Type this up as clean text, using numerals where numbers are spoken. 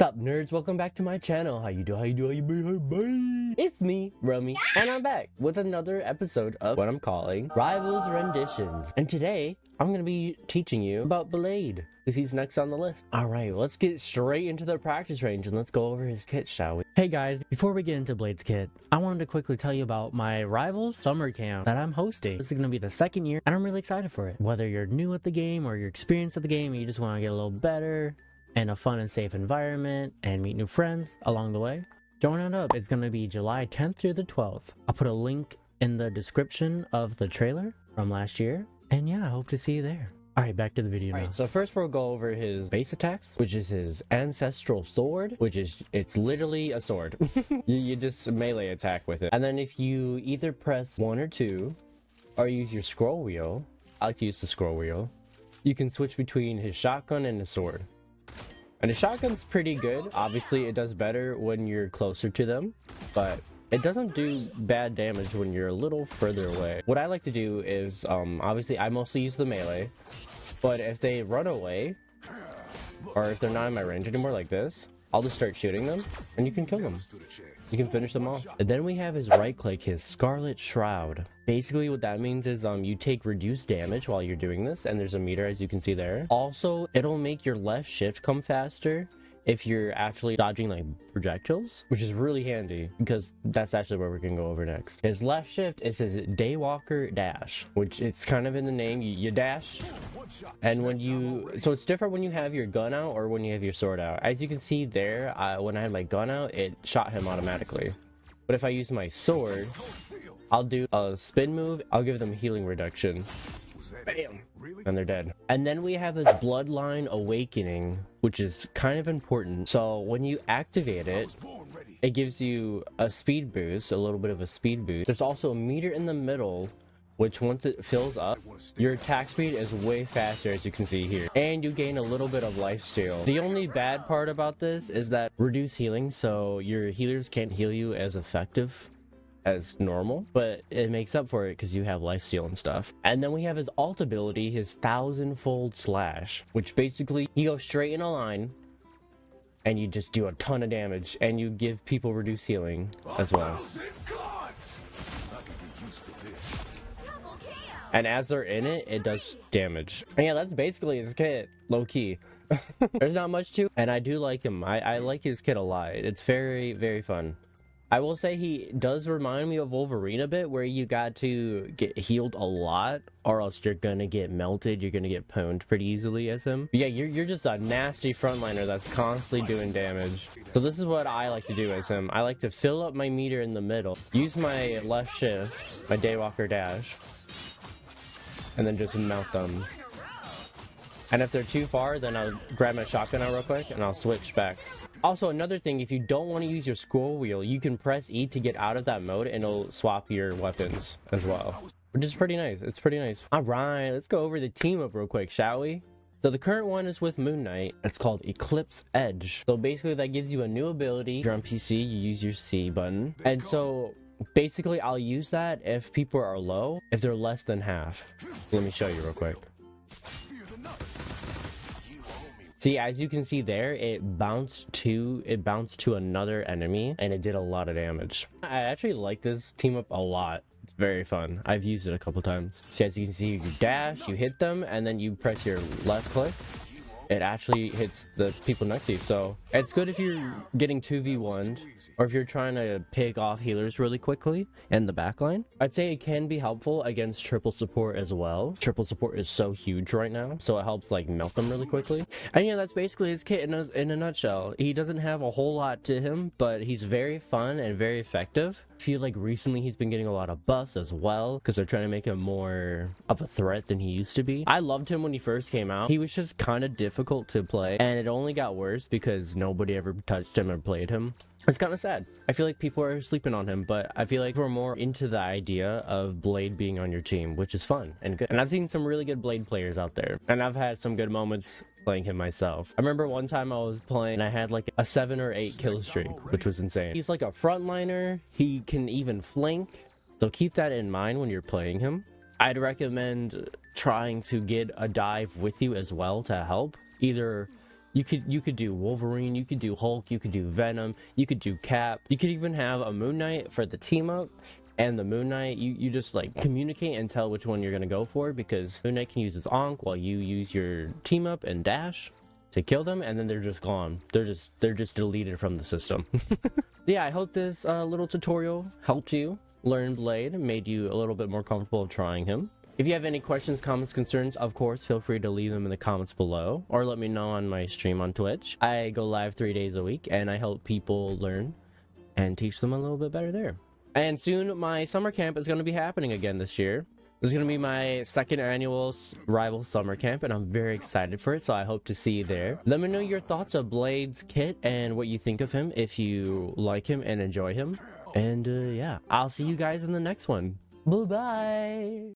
Sup nerds, welcome back to my channel. How you doing? It's me, Rummy, and I'm back with another episode of what I'm calling Rivals Renditions. And today, I'm gonna be teaching you about Blade, because he's next on the list. Alright, let's get straight into the practice range and let's go over his kit, shall we? Hey guys, before we get into Blade's kit, I wanted to quickly tell you about my Rivals Summer Camp that I'm hosting. This is gonna be the second year, and I'm really excited for it. Whether you're new at the game or you're experienced at the game and you just want to get a little better, and a fun and safe environment and meet new friends along the way, join it up. It's going to be July 10th through the 12th. I'll put a link in the description of the trailer from last year, and yeah, I hope to see you there. Alright, back to the video now. Alright, so first we'll go over his base attacks, which is his ancestral sword, which is, it's literally a sword. you just melee attack with it. And then if you either press 1 or 2 or use your scroll wheel, I like to use the scroll wheel, you can switch between his shotgun and his sword. And the shotgun's pretty good. Obviously, it does better when you're closer to them, but it doesn't do bad damage when you're a little further away. What I like to do is, obviously, I mostly use the melee, but if they run away, or if they're not in my range anymore like this, I'll just start shooting them, and you can kill them. You can finish them off. And then we have his right click, his Scarlet Shroud. Basically what that means is you take reduced damage while you're doing this, and there's a meter as you can see there. Also, it'll make your left shift come faster if you're actually dodging like projectiles, which is really handy because that's actually where we're gonna go over next. His left shift is his Daywalker Dash, which it's kind of in the name, you dash, and when you, so it's different when you have your gun out or when you have your sword out. As you can see there, when I had my gun out, it shot him automatically. But if I use my sword, I'll do a spin move, I'll give them healing reduction. Bam! And they're dead. And then we have his Bloodline Awakening, which is kind of important. So when you activate it, it gives you a speed boost, a little bit of a speed boost. There's also a meter in the middle, which once it fills up, your attack speed is way faster, as you can see here. And you gain a little bit of lifesteal. The only bad part about this is that reduced healing, so your healers can't heal you as effective as normal, but it makes up for it because you have lifesteal and stuff. And then we have his ult ability, his 1000-fold slash, which basically you go straight in a line and you just do a ton of damage and you give people reduced healing as well. And as they're in it, it does damage. And yeah, that's basically his kit, low key. There's not much to it, and I do like him. I like his kit a lot. It's very, very fun. I will say he does remind me of Wolverine a bit, where you got to get healed a lot, or else you're gonna get melted, you're gonna get pwned pretty easily as him. But yeah, you're just a nasty frontliner that's constantly doing damage. So this is what I like to do as him. I like to fill up my meter in the middle, use my left shift, my Daywalker Dash, and then just melt them. And if they're too far, then I'll grab my shotgun out real quick, and I'll switch back. Also, another thing, if you don't want to use your scroll wheel, you can press E to get out of that mode and it'll swap your weapons as well, which is pretty nice. It's pretty nice. All right, let's go over the team up real quick, shall we? So the current one is with Moon Knight. It's called Eclipse Edge. So basically that gives you a new ability. If you're on PC, you use your C button. And so basically I'll use that if people are low, if they're less than half. Let me show you real quick. See, as you can see there, it bounced to another enemy, and it did a lot of damage. I actually like this team up a lot. It's very fun. I've used it a couple times. See, as you can see, you dash, you hit them, and then you press your left click. It actually hits the people next to you. So it's good if you're getting 2v1'd, or if you're trying to pick off healers really quickly in the backline. I'd say it can be helpful against triple support as well. Triple support is so huge right now, so it helps like melt them really quickly. And yeah, that's basically his kit in a nutshell. He doesn't have a whole lot to him, but he's very fun and very effective. I feel like recently he's been getting a lot of buffs as well, because they're trying to make him more of a threat than he used to be. I loved him when he first came out. He was just kind of difficult to play, and it only got worse because nobody ever touched him or played him. It's kind of sad. I feel like people are sleeping on him, but I feel like we're more into the idea of Blade being on your team, which is fun and good. And I've seen some really good Blade players out there, and I've had some good moments playing him myself. I remember one time I was playing and I had like a 7 or 8 kill streak, which was insane. He's like a frontliner. He can even flank, so keep that in mind when you're playing him. I'd recommend trying to get a dive with you as well to help. Either You could do Wolverine, you could do Hulk, you could do Venom, you could do Cap, you could even have a Moon Knight for the team up. And the Moon Knight, you just like communicate and tell which one you're gonna go for, because Moon Knight can use his Ankh while you use your team up and dash to kill them, and then they're just gone. They're just deleted from the system. Yeah, I hope this little tutorial helped you learn Blade and made you a little bit more comfortable trying him. If you have any questions, comments, concerns, of course, feel free to leave them in the comments below, or let me know on my stream on Twitch. I go live 3 days a week, and I help people learn and teach them a little bit better there. And soon, my summer camp is going to be happening again this year. This is going to be my second annual Rival Summer Camp, and I'm very excited for it, so I hope to see you there. Let me know your thoughts of Blade's kit and what you think of him, if you like him and enjoy him. And yeah, I'll see you guys in the next one. Bye-bye!